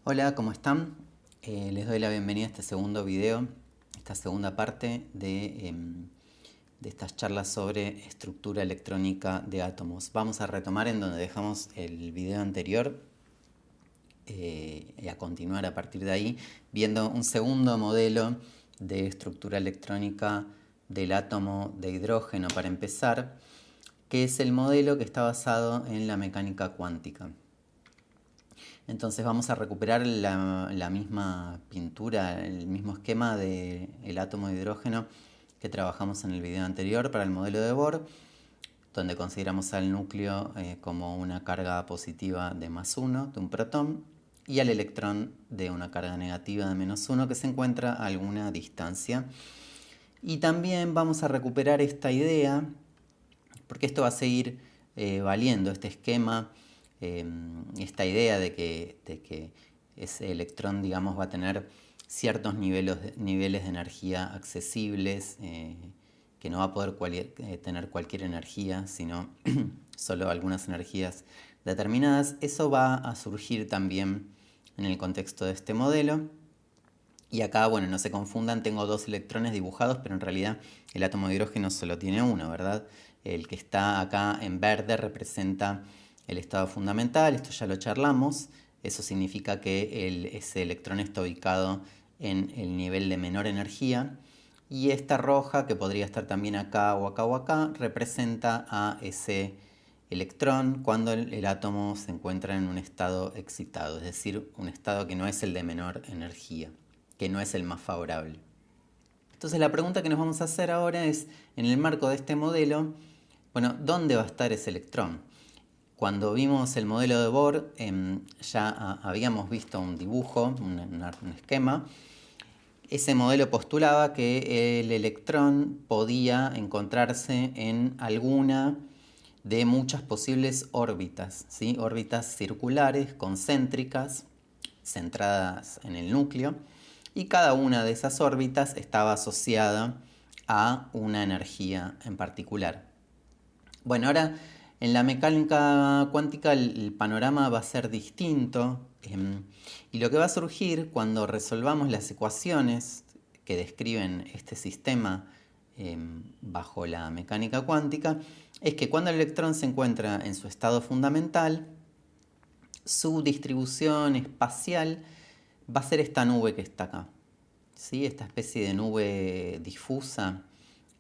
Hola, ¿cómo están? Les doy la bienvenida a este segundo video, esta segunda parte de estas charlas sobre estructura electrónica de átomos. Vamos a retomar en donde dejamos el video anterior y a continuar a partir de ahí, viendo un segundo modelo de estructura electrónica del átomo de hidrógeno para empezar, que es el modelo que está basado en la mecánica cuántica. Entonces vamos a recuperar la misma pintura, el mismo esquema del átomo de hidrógeno que trabajamos en el video anterior para el modelo de Bohr, donde consideramos al núcleo como una carga positiva de +1 de un protón y al electrón de una carga negativa de -1 que se encuentra a alguna distancia. Y también vamos a recuperar esta idea, porque esto va a seguir valiendo, este esquema, esta idea de que ese electrón, digamos, va a tener ciertos niveles de energía accesibles, que no va a poder tener cualquier energía, sino solo algunas energías determinadas. Eso va a surgir también en el contexto de este modelo. Y acá, bueno, no se confundan, tengo dos electrones dibujados, pero en realidad el átomo de hidrógeno solo tiene uno, ¿verdad? El que está acá en verde representa el estado fundamental, esto ya lo charlamos. Eso significa que ese electrón está ubicado en el nivel de menor energía. Y esta roja, que podría estar también acá o acá o acá, representa a ese electrón cuando el átomo se encuentra en un estado excitado, es decir, un estado que no es el de menor energía, que no es el más favorable. Entonces la pregunta que nos vamos a hacer ahora es, en el marco de este modelo, bueno, ¿dónde va a estar ese electrón? Cuando vimos el modelo de Bohr, ya habíamos visto un dibujo, un esquema. Ese modelo postulaba que el electrón podía encontrarse en alguna de muchas posibles órbitas, ¿sí? Órbitas circulares, concéntricas, centradas en el núcleo, y cada una de esas órbitas estaba asociada a una energía en particular. Bueno, ahora en la mecánica cuántica el panorama va a ser distinto, y lo que va a surgir cuando resolvamos las ecuaciones que describen este sistema bajo la mecánica cuántica es que cuando el electrón se encuentra en su estado fundamental, su distribución espacial va a ser esta nube que está acá, ¿sí? Esta especie de nube difusa.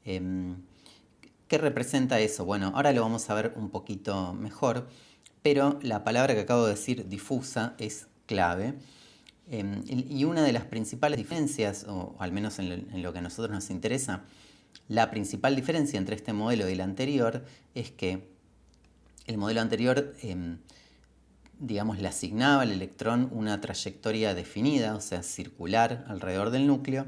¿Qué representa eso? Bueno, ahora lo vamos a ver un poquito mejor, pero la palabra que acabo de decir, difusa, es clave. Y una de las principales diferencias, o al menos en lo que a nosotros nos interesa, la principal diferencia entre este modelo y el anterior es que el modelo anterior, digamos, le asignaba al electrón una trayectoria definida, o sea, circular alrededor del núcleo.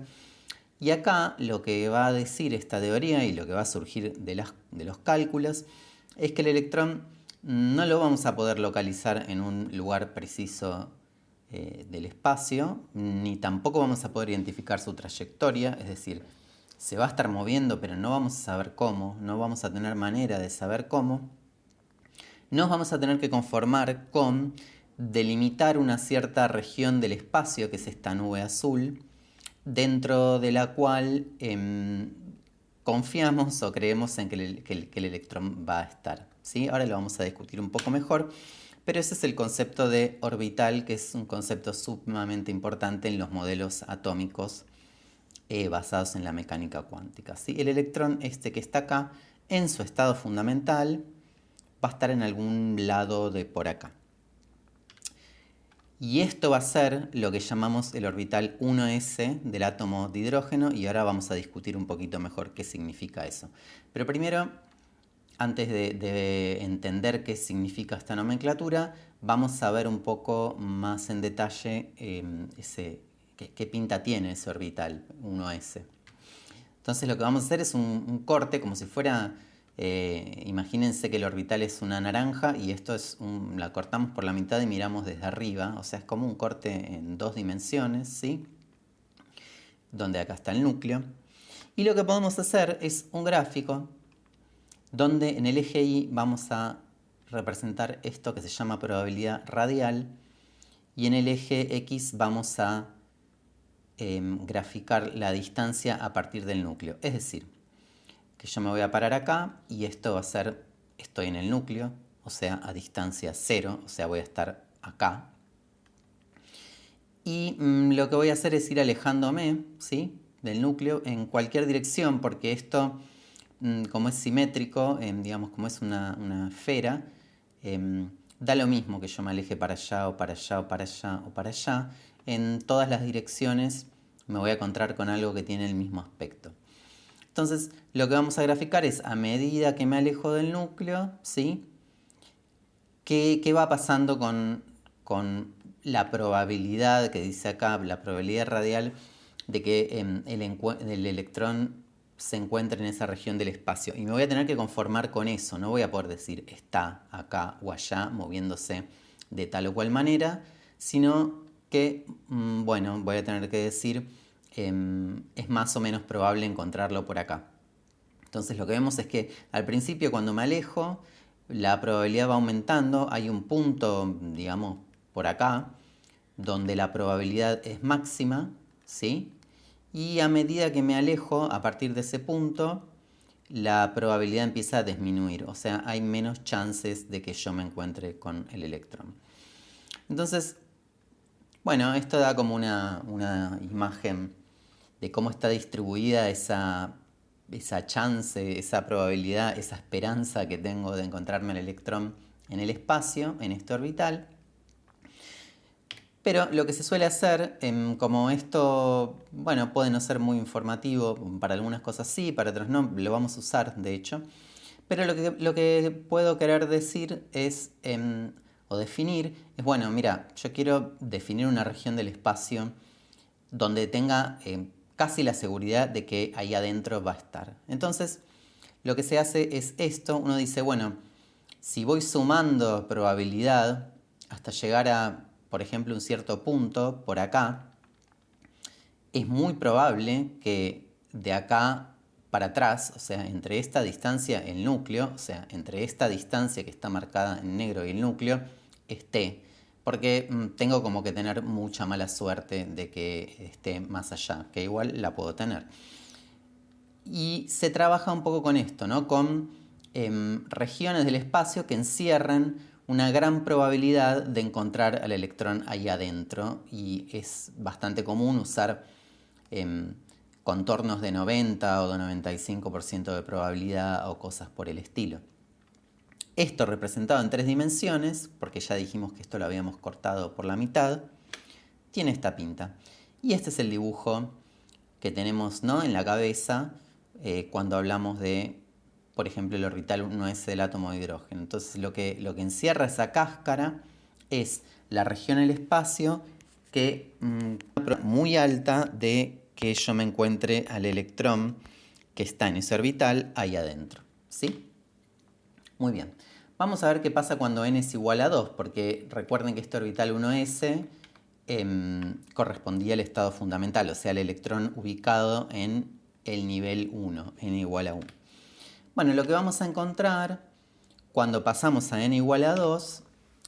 Y acá lo que va a decir esta teoría y lo que va a surgir de los cálculos es que el electrón no lo vamos a poder localizar en un lugar preciso del espacio, ni tampoco vamos a poder identificar su trayectoria, es decir, se va a estar moviendo, pero no vamos a saber cómo, no vamos a tener manera de saber cómo. Nos vamos a tener que conformar con delimitar una cierta región del espacio, que es esta nube azul, dentro de la cual confiamos o creemos en que el electrón va a estar, ¿sí? Ahora lo vamos a discutir un poco mejor, pero ese es el concepto de orbital, que es un concepto sumamente importante en los modelos atómicos basados en la mecánica cuántica, ¿sí? El electrón este que está acá, en su estado fundamental, va a estar en algún lado de por acá. Y esto va a ser lo que llamamos el orbital 1s del átomo de hidrógeno, y ahora vamos a discutir un poquito mejor qué significa eso. Pero primero, antes de entender qué significa esta nomenclatura, vamos a ver un poco más en detalle qué pinta tiene ese orbital 1s. Entonces lo que vamos a hacer es un corte como si fuera... imagínense que el orbital es una naranja y esto la cortamos por la mitad y miramos desde arriba, o sea, es como un corte en dos dimensiones, ¿sí? Donde acá está el núcleo. Y lo que podemos hacer es un gráfico donde en el eje Y vamos a representar esto que se llama probabilidad radial, y en el eje X vamos a graficar la distancia a partir del núcleo. Es decir, que yo me voy a parar acá y esto va a ser, estoy en el núcleo, o sea, a distancia 0, o sea, voy a estar acá. Y lo que voy a hacer es ir alejándome, ¿sí?, del núcleo en cualquier dirección, porque esto, como es simétrico, digamos, como es una esfera, da lo mismo que yo me aleje para allá o para allá o para allá o para allá. En todas las direcciones me voy a encontrar con algo que tiene el mismo aspecto. Entonces, lo que vamos a graficar es, a medida que me alejo del núcleo, ¿sí?, ¿qué va pasando con la probabilidad que dice acá, la probabilidad radial de que el electrón se encuentre en esa región del espacio? Y me voy a tener que conformar con eso, no voy a poder decir está acá o allá moviéndose de tal o cual manera, sino que, bueno, voy a tener que decir es más o menos probable encontrarlo por acá. Entonces lo que vemos es que al principio, cuando me alejo, la probabilidad va aumentando. Hay un punto, digamos, por acá, donde la probabilidad es máxima, ¿sí? Y a medida que me alejo, a partir de ese punto, la probabilidad empieza a disminuir. O sea, hay menos chances de que yo me encuentre con el electrón. Entonces, bueno, esto da como una imagen de cómo está distribuida esa chance, esa probabilidad, esa esperanza que tengo de encontrarme el electrón en el espacio, en este orbital. Pero lo que se suele hacer, como esto, bueno, puede no ser muy informativo, para algunas cosas sí, para otras no, lo vamos a usar de hecho, pero lo que puedo querer decir es, o definir, es, bueno, mira, yo quiero definir una región del espacio donde tenga casi la seguridad de que ahí adentro va a estar. Entonces, lo que se hace es esto, uno dice, bueno, si voy sumando probabilidad hasta llegar a, por ejemplo, un cierto punto por acá, es muy probable que de acá para atrás, o sea, entre esta distancia, el núcleo, o sea, entre esta distancia que está marcada en negro y el núcleo, esté. Porque tengo como que tener mucha mala suerte de que esté más allá, que igual la puedo tener. Y se trabaja un poco con esto, ¿no? Con regiones del espacio que encierran una gran probabilidad de encontrar al electrón ahí adentro, y es bastante común usar contornos de 90 o de 95% de probabilidad o cosas por el estilo. Esto representado en 3 dimensiones, porque ya dijimos que esto lo habíamos cortado por la mitad, tiene esta pinta. Y este es el dibujo que tenemos, ¿no?, en la cabeza cuando hablamos de, por ejemplo, el orbital 1s del átomo de hidrógeno. Entonces lo que encierra esa cáscara es la región del espacio que muy alta de que yo me encuentre al electrón que está en ese orbital ahí adentro, ¿sí? Muy bien. Vamos a ver qué pasa cuando n es igual a 2, porque recuerden que este orbital 1s correspondía al estado fundamental, o sea, el electrón ubicado en el nivel 1, n igual a 1. Bueno, lo que vamos a encontrar cuando pasamos a n igual a 2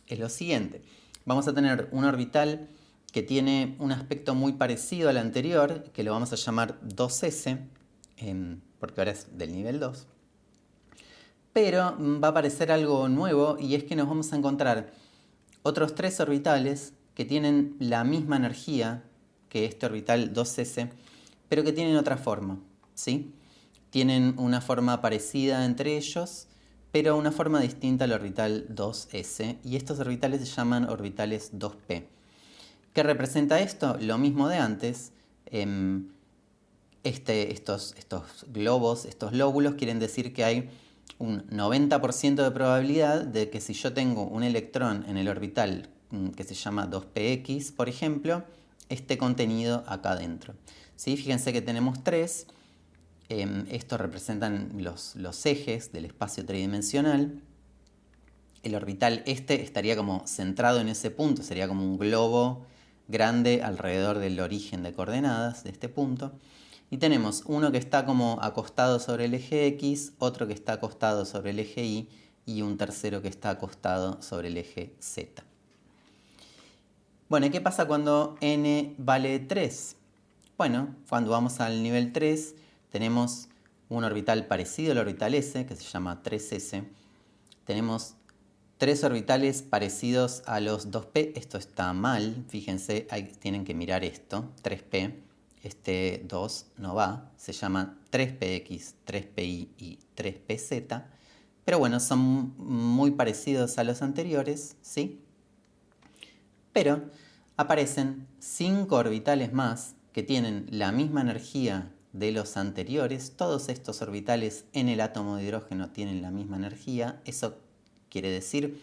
es lo siguiente. Vamos a tener un orbital que tiene un aspecto muy parecido al anterior, que lo vamos a llamar 2s, porque ahora es del nivel 2. Pero va a aparecer algo nuevo, y es que nos vamos a encontrar otros 3 orbitales que tienen la misma energía que este orbital 2s, pero que tienen otra forma, ¿sí? Tienen una forma parecida entre ellos, pero una forma distinta al orbital 2s, y estos orbitales se llaman orbitales 2p. ¿Qué representa esto? Lo mismo de antes. Estos globos, estos lóbulos, quieren decir que hay un 90% de probabilidad de que si yo tengo un electrón en el orbital que se llama 2px, por ejemplo, esté contenido acá adentro. ¿Sí? Fíjense que tenemos 3. Estos representan los ejes del espacio tridimensional. El orbital estaría como centrado en ese punto, sería como un globo grande alrededor del origen de coordenadas de este punto. Y tenemos uno que está como acostado sobre el eje X, otro que está acostado sobre el eje Y y un tercero que está acostado sobre el eje Z. Bueno, ¿y qué pasa cuando n vale 3? Bueno, cuando vamos al nivel 3 tenemos un orbital parecido al orbital S, que se llama 3s. Tenemos 3 orbitales parecidos a los 2p. Esto está mal, fíjense, tienen que mirar esto, 3p. Este 2 no va, se llama 3px, 3pi y 3pz. Pero bueno, son muy parecidos a los anteriores, ¿sí? Pero aparecen 5 orbitales más que tienen la misma energía de los anteriores. Todos estos orbitales en el átomo de hidrógeno tienen la misma energía. Eso quiere decir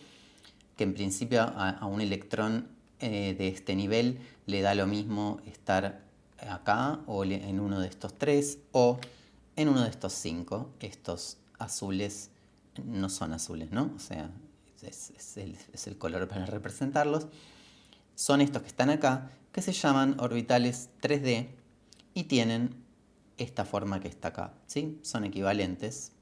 que en principio a un electrón de este nivel le da lo mismo estar acá o en uno de estos 3 o en uno de estos 5. Estos azules no son azules, ¿no? O sea, es el color para representarlos. Son estos que están acá, que se llaman orbitales 3D y tienen esta forma que está acá, ¿sí? Son equivalentes.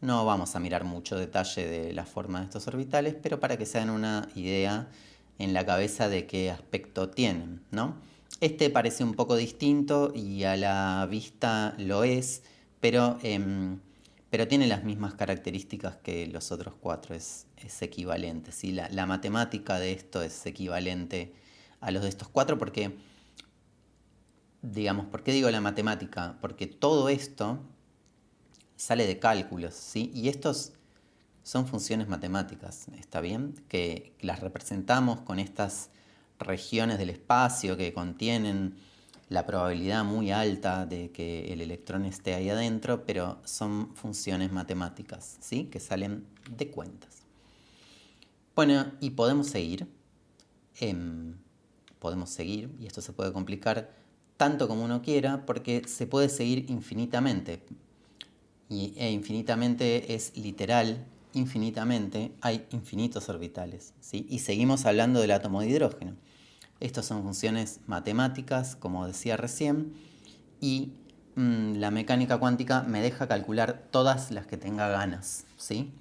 No vamos a mirar mucho detalle de la forma de estos orbitales, pero para que se hagan una idea en la cabeza de qué aspecto tienen, ¿no? Este parece un poco distinto y a la vista lo es, pero tiene las mismas características que los otros 4, es equivalente, ¿sí? La matemática de esto es equivalente a los de estos 4 porque, digamos, ¿por qué digo la matemática? Porque todo esto sale de cálculos, ¿sí? Y estos son funciones matemáticas, ¿está bien? Que las representamos con estas regiones del espacio que contienen la probabilidad muy alta de que el electrón esté ahí adentro, pero son funciones matemáticas, ¿sí? Que salen de cuentas. Bueno, y podemos seguir, y esto se puede complicar tanto como uno quiera, porque se puede seguir infinitamente. E infinitamente es literal, infinitamente hay infinitos orbitales, ¿sí? Y seguimos hablando del átomo de hidrógeno. Estas son funciones matemáticas, como decía recién, y la mecánica cuántica me deja calcular todas las que tenga ganas, ¿sí?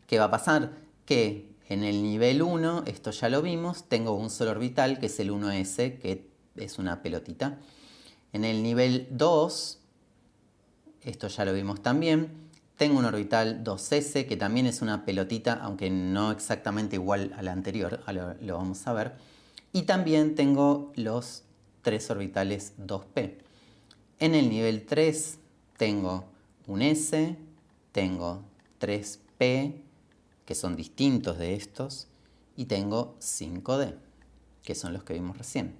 ¿Qué va a pasar? Que en el nivel 1, esto ya lo vimos, tengo un solo orbital, que es el 1s, que es una pelotita. En el nivel 2, esto ya lo vimos también, tengo un orbital 2s, que también es una pelotita, aunque no exactamente igual a la anterior, lo vamos a ver. Y también tengo los 3 orbitales 2p. En el nivel 3 tengo un s, tengo 3p, que son distintos de estos, y tengo 5d, que son los que vimos recién.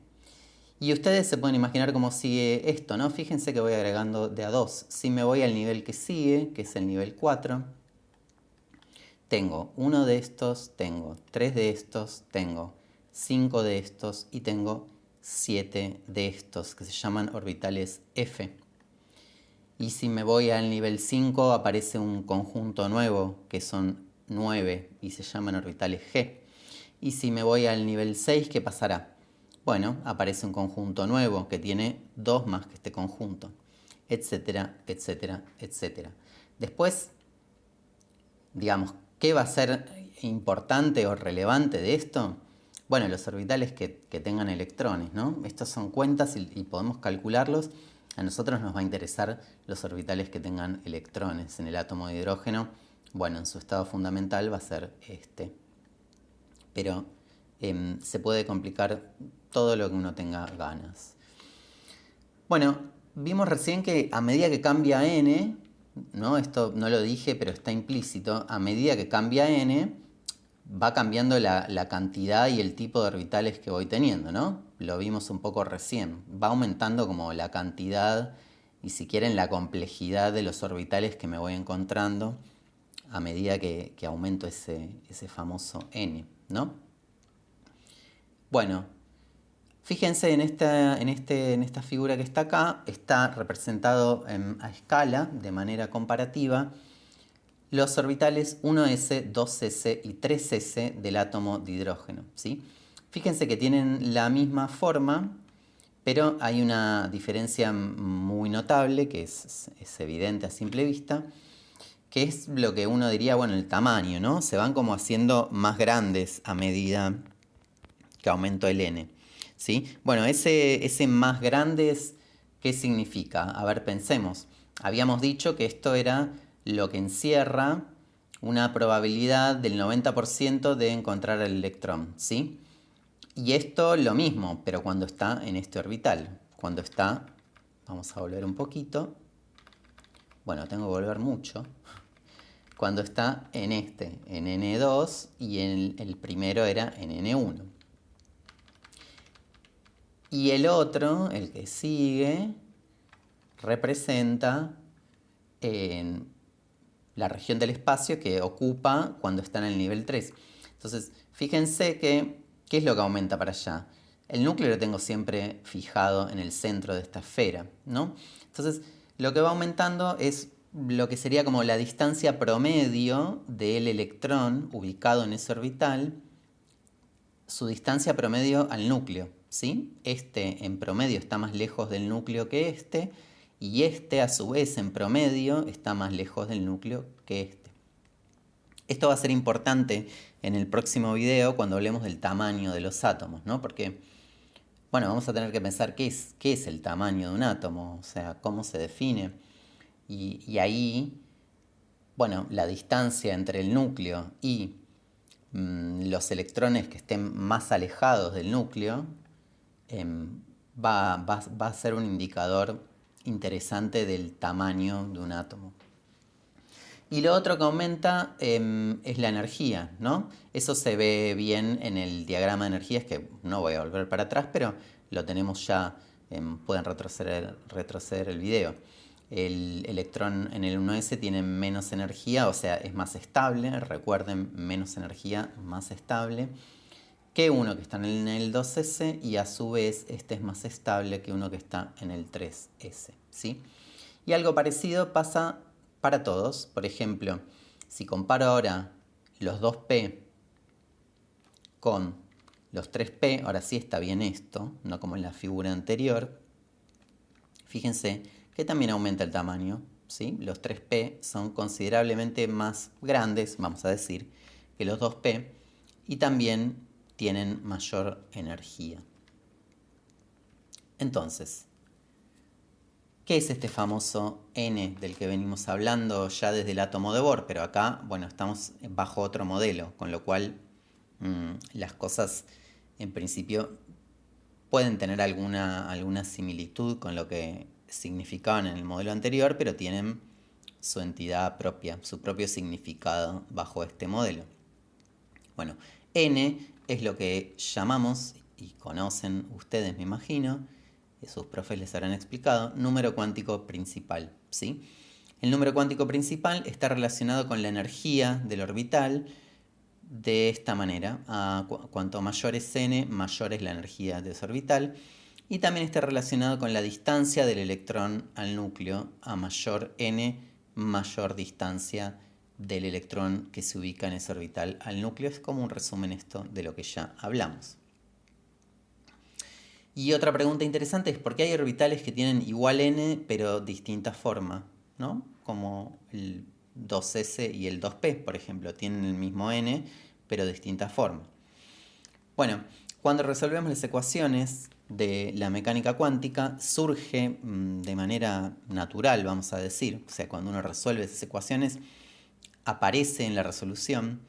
Y ustedes se pueden imaginar cómo sigue esto, ¿no? Fíjense que voy agregando de a 2. Si me voy al nivel que sigue, que es el nivel 4, tengo uno de estos, tengo 3 de estos, tengo 5 de estos y tengo 7 de estos, que se llaman orbitales F. Y si me voy al nivel 5 aparece un conjunto nuevo, que son 9 y se llaman orbitales G. Y si me voy al nivel 6, ¿qué pasará? Bueno, aparece un conjunto nuevo que tiene 2 más que este conjunto, etcétera, etcétera, etcétera. Después, digamos, ¿qué va a ser importante o relevante de esto? Bueno, los orbitales que tengan electrones, ¿no? Estos son cuentas y podemos calcularlos. A nosotros nos va a interesar los orbitales que tengan electrones. En el átomo de hidrógeno, bueno, en su estado fundamental va a ser este. Pero se puede complicar todo lo que uno tenga ganas. Bueno, vimos recién que a medida que cambia n, ¿no? Esto no lo dije, pero está implícito, a medida que cambia n, va cambiando la cantidad y el tipo de orbitales que voy teniendo, ¿no? Lo vimos un poco recién. Va aumentando como la cantidad y si quieren la complejidad de los orbitales que me voy encontrando a medida que aumento ese famoso n, ¿no? Bueno, fíjense en esta figura que está acá, está representado a escala, de manera comparativa, los orbitales 1s, 2s y 3s del átomo de hidrógeno, ¿sí? Fíjense que tienen la misma forma, pero hay una diferencia muy notable, que es evidente a simple vista, que es lo que uno diría, bueno, el tamaño, ¿no? Se van como haciendo más grandes a medida que aumento el n. ¿Sí? Bueno, ese más grandes, ¿qué significa? A ver, pensemos. Habíamos dicho que esto era lo que encierra una probabilidad del 90% de encontrar el electrón, ¿sí? Y esto lo mismo, pero cuando está en este orbital. Cuando está, vamos a volver un poquito. Bueno, tengo que volver mucho. Cuando está en este, en N2, y el primero era en N1. Y el otro, el que sigue, representa la región del espacio que ocupa cuando está en el nivel 3. Entonces, fíjense que, ¿qué es lo que aumenta para allá? El núcleo lo tengo siempre fijado en el centro de esta esfera, ¿no? Entonces, lo que va aumentando es lo que sería como la distancia promedio del electrón ubicado en ese orbital, su distancia promedio al núcleo, ¿sí? Este en promedio está más lejos del núcleo que este, y este a su vez en promedio está más lejos del núcleo que este. Esto va a ser importante en el próximo video cuando hablemos del tamaño de los átomos, ¿no? Porque, bueno, vamos a tener que pensar qué es el tamaño de un átomo, o sea, cómo se define. Y ahí, bueno, la distancia entre el núcleo y los electrones que estén más alejados del núcleo va a ser un indicador interesante del tamaño de un átomo. Y lo otro que aumenta es la energía, ¿no? Eso se ve bien en el diagrama de energías, que no voy a volver para atrás, pero lo tenemos ya, pueden retroceder el video. El electrón en el 1s tiene menos energía, o sea, es más estable, recuerden, menos energía, más estable, que uno que está en el 2s, y a su vez este es más estable que uno que está en el 3s, ¿sí? Y algo parecido pasa para todos. Por ejemplo, si comparo ahora los 2p con los 3p, ahora sí está bien esto, no como en la figura anterior, fíjense que también aumenta el tamaño, ¿sí? Los 3p son considerablemente más grandes, vamos a decir, que los 2p, y también tienen mayor energía. Entonces, ¿qué es este famoso N del que venimos hablando ya desde el átomo de Bohr? Pero acá, bueno, estamos bajo otro modelo, con lo cual las cosas en principio pueden tener alguna similitud con lo que significaban en el modelo anterior, pero tienen su entidad propia, su propio significado bajo este modelo. Bueno, N es lo que llamamos, y conocen ustedes me imagino, sus profes les habrán explicado, número cuántico principal, ¿sí? El número cuántico principal está relacionado con la energía del orbital de esta manera. Cuanto mayor es n, mayor es la energía de ese orbital. Y también está relacionado con la distancia del electrón al núcleo. A mayor n, mayor distancia del electrón que se ubica en ese orbital al núcleo. Es como un resumen esto de lo que ya hablamos. Y otra pregunta interesante es por qué hay orbitales que tienen igual n pero distinta forma, ¿no? Como el 2s y el 2p, por ejemplo, tienen el mismo n pero distinta forma. Bueno, cuando resolvemos las ecuaciones de la mecánica cuántica surge de manera natural, vamos a decir, o sea, cuando uno resuelve esas ecuaciones aparece en la resolución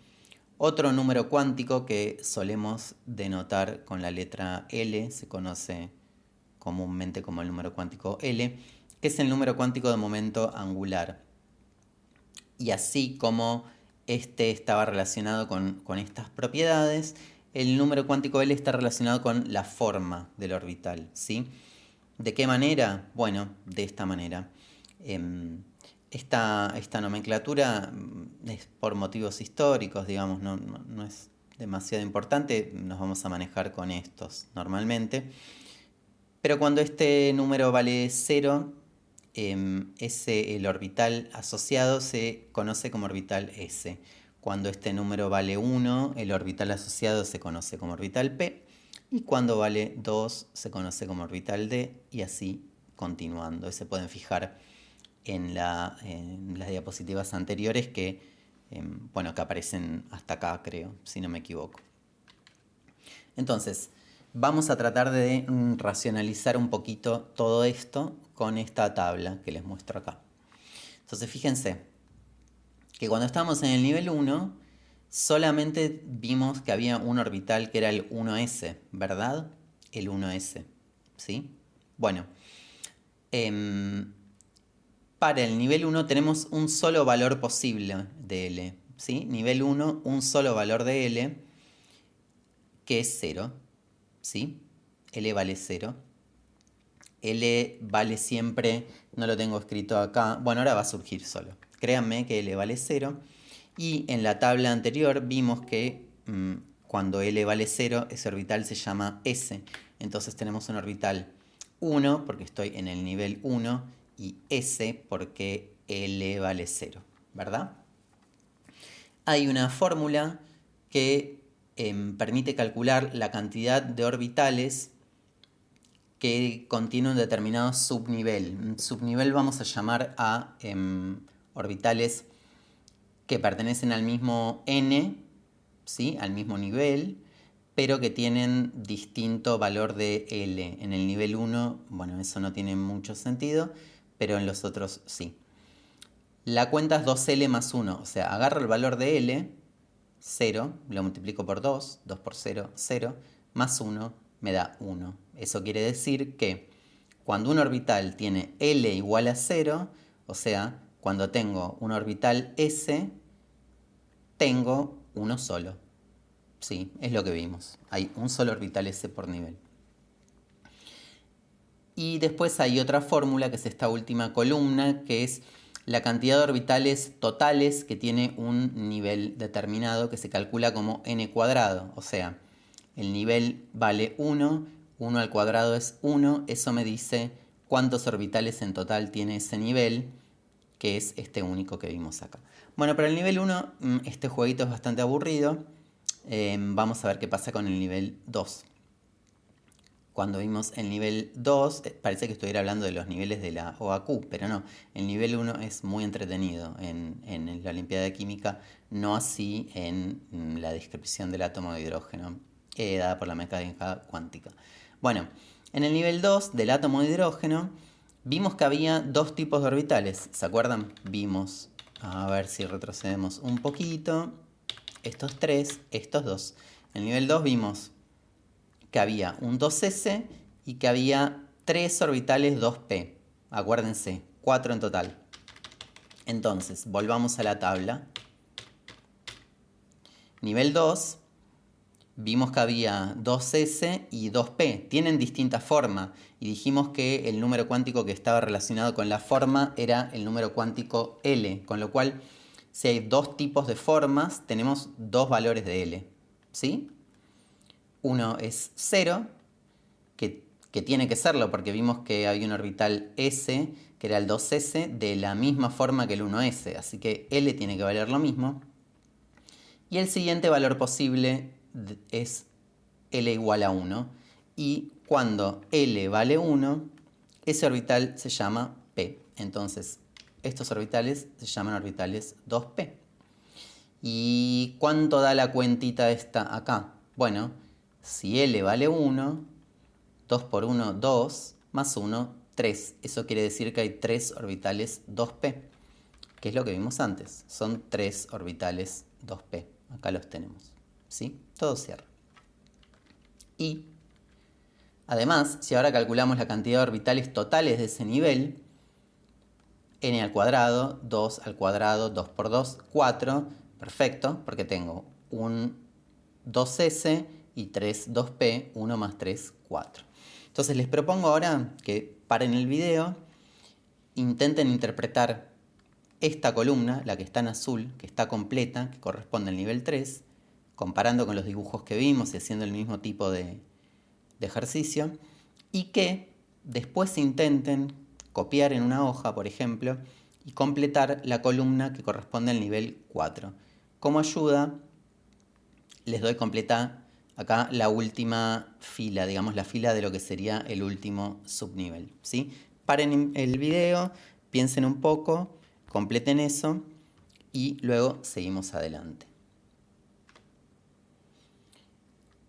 otro número cuántico que solemos denotar con la letra L, se conoce comúnmente como el número cuántico L, que es el número cuántico de momento angular. Y así como este estaba relacionado con estas propiedades, el número cuántico L está relacionado con la forma del orbital, ¿sí? ¿De qué manera? Bueno, de esta manera. Esta nomenclatura es por motivos históricos, digamos, no es demasiado importante, nos vamos a manejar con estos normalmente. Pero cuando este número vale 0, el orbital asociado se conoce como orbital S. Cuando este número vale 1, el orbital asociado se conoce como orbital P. Y cuando vale 2, se conoce como orbital D, y así continuando. Y se pueden fijar en las diapositivas anteriores que aparecen hasta acá, creo, si no me equivoco. Entonces, vamos a tratar de racionalizar un poquito todo esto con esta tabla que les muestro acá. Entonces, fíjense que cuando estábamos en el nivel 1, solamente vimos que había un orbital que era el 1s, ¿verdad? El 1s, ¿sí? Bueno, para el nivel 1 tenemos un solo valor posible de L, ¿sí? Nivel 1, un solo valor de L, que es 0, ¿sí? L vale 0. L vale siempre, no lo tengo escrito acá, bueno, ahora va a surgir solo. Créanme que L vale 0. Y en la tabla anterior vimos que cuando L vale 0, ese orbital se llama S. Entonces tenemos un orbital 1 porque estoy en el nivel 1 y S porque L vale 0, ¿verdad? Hay una fórmula que permite calcular la cantidad de orbitales que contiene un determinado subnivel. Un subnivel vamos a llamar a orbitales que pertenecen al mismo n, ¿sí? Al mismo nivel, pero que tienen distinto valor de L. En el nivel 1, bueno, eso no tiene mucho sentido, pero en los otros sí. La cuenta es 2L más 1, o sea, agarro el valor de L, 0, lo multiplico por 2, 2 por 0, 0, más 1 me da 1. Eso quiere decir que cuando un orbital tiene L igual a 0, o sea, cuando tengo un orbital S, tengo uno solo. Sí, es lo que vimos. Hay un solo orbital S por nivel. Y después hay otra fórmula, que es esta última columna, que es la cantidad de orbitales totales que tiene un nivel determinado, que se calcula como n cuadrado. O sea, el nivel vale 1, 1 al cuadrado es 1, eso me dice cuántos orbitales en total tiene ese nivel, que es este único que vimos acá. Bueno, para el nivel 1 este jueguito es bastante aburrido. Vamos a ver qué pasa con el nivel 2. Cuando vimos el nivel 2, parece que estuviera hablando de los niveles de la OAQ, pero no. El nivel 1 es muy entretenido en la Olimpiada de Química, no así en la descripción del átomo de hidrógeno, dada por la mecánica cuántica. Bueno, en el nivel 2 del átomo de hidrógeno, vimos que había dos tipos de orbitales. ¿Se acuerdan? Vimos, a ver si retrocedemos un poquito, estos tres, estos dos. En el nivel 2 vimos que había un 2s y que había 3 orbitales 2p. Acuérdense, 4 en total. Entonces, volvamos a la tabla. Nivel 2, vimos que había 2s y 2p. Tienen distinta forma y dijimos que el número cuántico que estaba relacionado con la forma era el número cuántico L, con lo cual si hay dos tipos de formas, tenemos dos valores de L, ¿sí? Uno es 0, que tiene que serlo porque vimos que había un orbital S, que era el 2s, de la misma forma que el 1s, así que L tiene que valer lo mismo. Y el siguiente valor posible es L igual a 1, y cuando L vale 1, ese orbital se llama P. Entonces, estos orbitales se llaman orbitales 2p. ¿Y cuánto da la cuentita esta acá? Bueno, si L vale 1, 2 por 1, 2, más 1, 3. Eso quiere decir que hay 3 orbitales 2p, que es lo que vimos antes. Son 3 orbitales 2p. Acá los tenemos, ¿sí? Todo cierra. Y, además, si ahora calculamos la cantidad de orbitales totales de ese nivel, n al cuadrado, 2 al cuadrado, 2 por 2, 4. Perfecto, porque tengo un 2s y 3 2p, 1 más 3, 4. Entonces les propongo ahora que paren el video, intenten interpretar esta columna, la que está en azul, que está completa, que corresponde al nivel 3, comparando con los dibujos que vimos y haciendo el mismo tipo de ejercicio, y que después intenten copiar en una hoja, por ejemplo, y completar la columna que corresponde al nivel 4. Como ayuda, les doy completa acá la última fila, digamos la fila de lo que sería el último subnivel, ¿sí? Paren el video, piensen un poco, completen eso y luego seguimos adelante.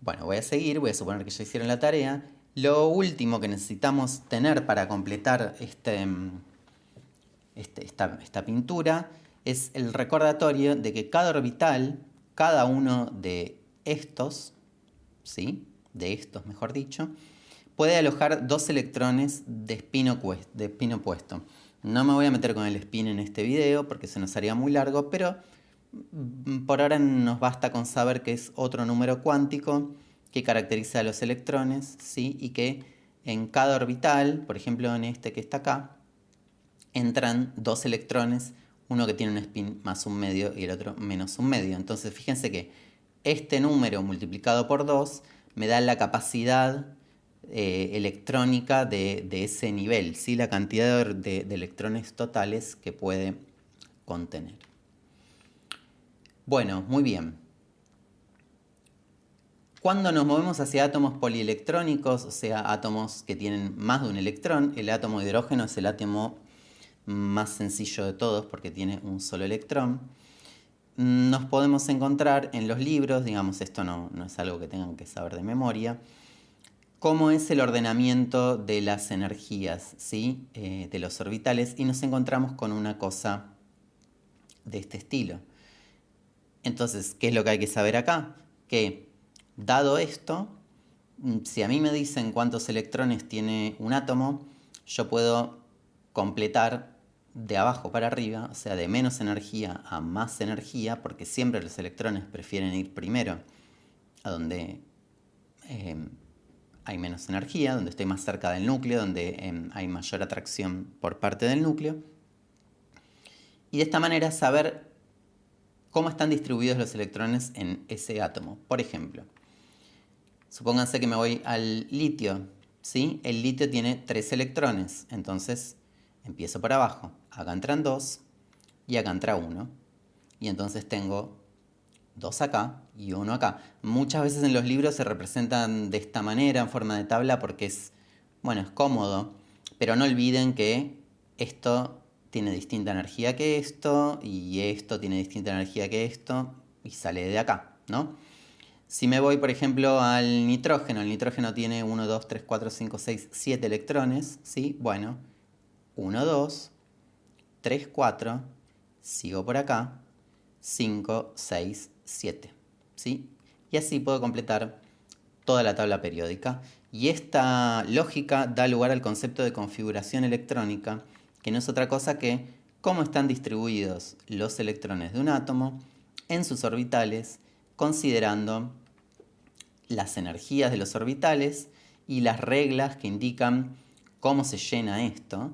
Bueno, voy a seguir, voy a suponer que ya hicieron la tarea. Lo último que necesitamos tener para completar esta pintura es el recordatorio de que cada orbital, cada uno de estos, ¿sí? De estos, mejor dicho, puede alojar 2 electrones de spin opuesto. No me voy a meter con el spin en este video porque se nos haría muy largo, pero por ahora nos basta con saber que es otro número cuántico que caracteriza a los electrones, ¿sí? Y que en cada orbital, por ejemplo en este que está acá, entran 2 electrones, uno que tiene un spin más un medio y el otro menos un medio. Entonces fíjense que este número multiplicado por 2 me da la capacidad electrónica de ese nivel, ¿sí? La cantidad de electrones totales que puede contener. Bueno, muy bien. Cuando nos movemos hacia átomos polielectrónicos, o sea, átomos que tienen más de un electrón, el átomo de hidrógeno es el átomo más sencillo de todos porque tiene un solo electrón. Nos podemos encontrar en los libros, digamos, esto no es algo que tengan que saber de memoria, cómo es el ordenamiento de las energías, ¿sí? De los orbitales, y nos encontramos con una cosa de este estilo. Entonces, ¿qué es lo que hay que saber acá? Que, dado esto, si a mí me dicen cuántos electrones tiene un átomo, yo puedo completar de abajo para arriba, o sea, de menos energía a más energía, porque siempre los electrones prefieren ir primero a donde hay menos energía, donde estoy más cerca del núcleo, donde hay mayor atracción por parte del núcleo. Y de esta manera saber cómo están distribuidos los electrones en ese átomo. Por ejemplo, supónganse que me voy al litio, ¿sí? El litio tiene 3 electrones, entonces empiezo por abajo. Acá entran 2 y acá entra 1. Y entonces tengo 2 acá y 1 acá. Muchas veces en los libros se representan de esta manera, en forma de tabla, porque es cómodo. Pero no olviden que esto tiene distinta energía que esto, y esto tiene distinta energía que esto, y sale de acá, ¿no? Si me voy, por ejemplo, al nitrógeno, el nitrógeno tiene 1, 2, 3, 4, 5, 6, 7 electrones, ¿sí? Bueno, 1, 2, 3, 4, sigo por acá, 5, 6, 7, ¿sí? Y así puedo completar toda la tabla periódica. Y esta lógica da lugar al concepto de configuración electrónica, que no es otra cosa que cómo están distribuidos los electrones de un átomo en sus orbitales, considerando las energías de los orbitales y las reglas que indican cómo se llena esto,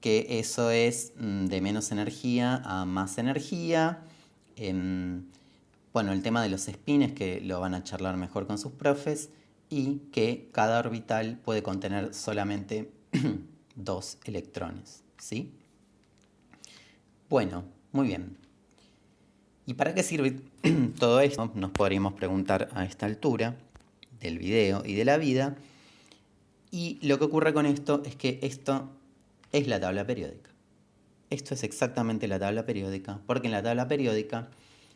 que eso es de menos energía a más energía. Bueno, el tema de los spins, que lo van a charlar mejor con sus profes, y que cada orbital puede contener solamente 2 electrones, ¿sí? Bueno, muy bien. ¿Y para qué sirve todo esto? Nos podríamos preguntar a esta altura del video y de la vida. Y lo que ocurre con esto es que esto es la tabla periódica. Esto es exactamente la tabla periódica, porque en la tabla periódica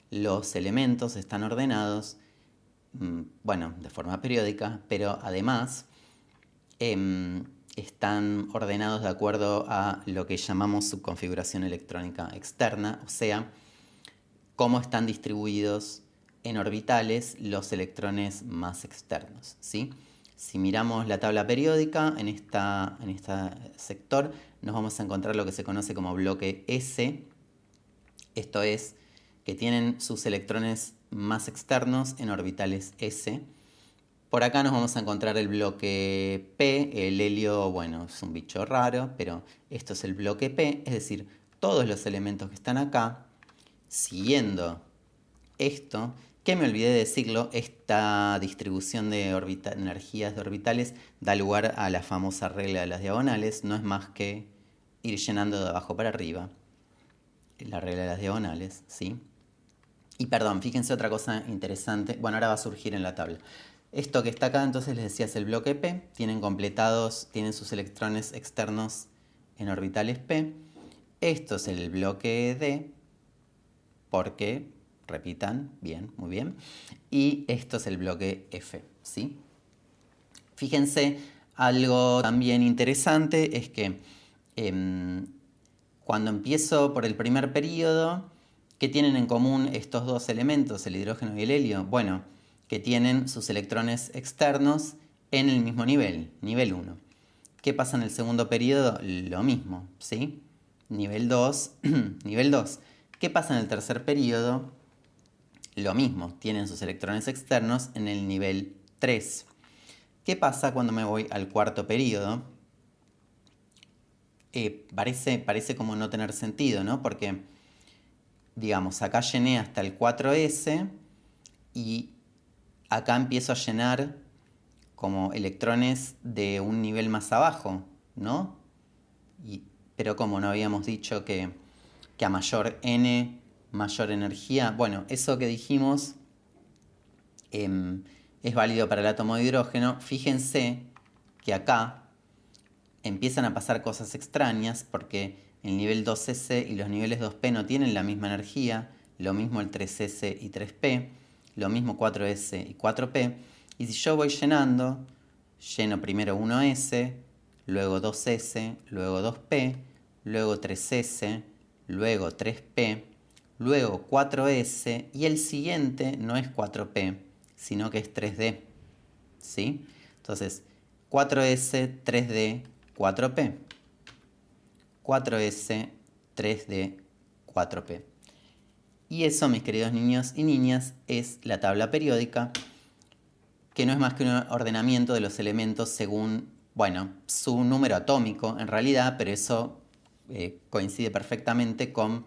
los elementos están ordenados, bueno, de forma periódica, pero además están ordenados de acuerdo a lo que llamamos subconfiguración electrónica externa, o sea, cómo están distribuidos en orbitales los electrones más externos, ¿sí? Si miramos la tabla periódica, en este sector nos vamos a encontrar lo que se conoce como bloque S. Esto es que tienen sus electrones más externos en orbitales S. Por acá nos vamos a encontrar el bloque P. El helio, bueno, es un bicho raro, pero esto es el bloque P, es decir, todos los elementos que están acá, siguiendo esto, que me olvidé de decirlo, esta distribución de energías de orbitales da lugar a la famosa regla de las diagonales. No es más que ir llenando de abajo para arriba, la regla de las diagonales, ¿sí? Y perdón, fíjense otra cosa interesante, bueno, ahora va a surgir en la tabla. Esto que está acá, entonces les decía, es el bloque P, tienen sus electrones externos en orbitales P. Esto es el bloque D, porque repitan, bien, muy bien. Y esto es el bloque F, ¿sí? Fíjense, algo también interesante es que cuando empiezo por el primer periodo, ¿qué tienen en común estos dos elementos, el hidrógeno y el helio? Bueno, que tienen sus electrones externos en el mismo nivel, nivel 1. ¿Qué pasa en el segundo periodo? Lo mismo, ¿sí? Nivel 2, nivel 2. ¿Qué pasa en el tercer periodo? Lo mismo, tienen sus electrones externos en el nivel 3. ¿Qué pasa cuando me voy al cuarto periodo? Parece como no tener sentido, ¿no? Porque, digamos, acá llené hasta el 4s y acá empiezo a llenar como electrones de un nivel más abajo, ¿no? Pero como no habíamos dicho que a mayor n, mayor energía. Bueno, eso que dijimos es válido para el átomo de hidrógeno. Fíjense que acá empiezan a pasar cosas extrañas porque el nivel 2s y los niveles 2p no tienen la misma energía, lo mismo el 3s y 3p, lo mismo 4s y 4p, y si yo voy llenando, lleno primero 1s, luego 2s, luego 2p, luego 3s, luego 3p, luego 4s, y el siguiente no es 4p, sino que es 3d, ¿sí? Entonces, 4s, 3d, 4p, 4s, 3d, 4p. Y eso, mis queridos niños y niñas, es la tabla periódica, que no es más que un ordenamiento de los elementos según, bueno, su número atómico en realidad, pero eso coincide perfectamente con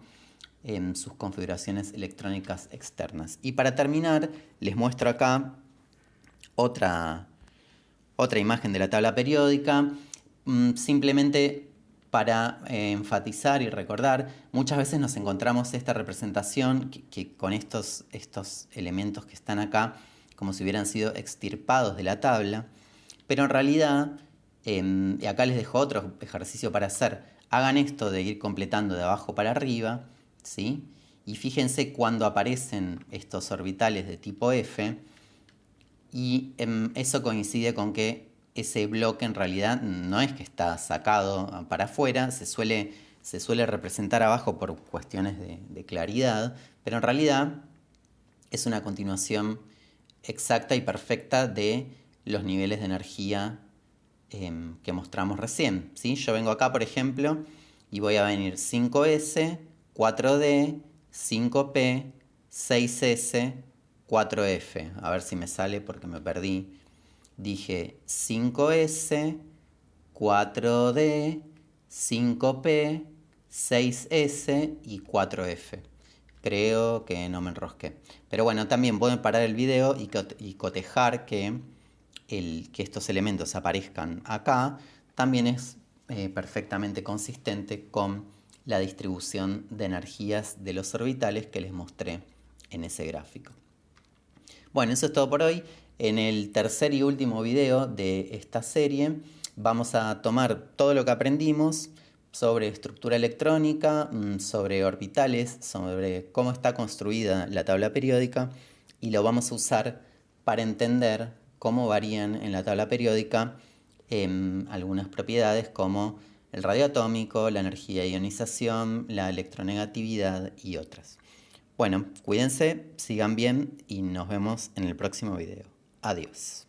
sus configuraciones electrónicas externas. Y para terminar, les muestro acá otra imagen de la tabla periódica, simplemente para enfatizar y recordar. Muchas veces nos encontramos esta representación que con estos elementos que están acá, como si hubieran sido extirpados de la tabla, pero en realidad, y acá les dejo otro ejercicio para hacer, hagan esto de ir completando de abajo para arriba, ¿sí? Y fíjense cuando aparecen estos orbitales de tipo F, y eso coincide con que ese bloque en realidad no es que está sacado para afuera, se suele representar abajo por cuestiones de claridad, pero en realidad es una continuación exacta y perfecta de los niveles de energía que mostramos recién, ¿sí? Yo vengo acá, por ejemplo, y voy a venir 5s, 4d, 5p, 6s, 4f. A ver si me sale porque me perdí. Dije 5s, 4d, 5p, 6s y 4f. Creo que no me enrosqué. Pero bueno, también pueden parar el video y cotejar que estos elementos aparezcan acá también es perfectamente consistente con la distribución de energías de los orbitales que les mostré en ese gráfico. Bueno, eso es todo por hoy. En el tercer y último video de esta serie vamos a tomar todo lo que aprendimos sobre estructura electrónica, sobre orbitales, sobre cómo está construida la tabla periódica, y lo vamos a usar para entender cómo varían en la tabla periódica algunas propiedades como el radio atómico, la energía de ionización, la electronegatividad y otras. Bueno, cuídense, sigan bien y nos vemos en el próximo video. Adiós.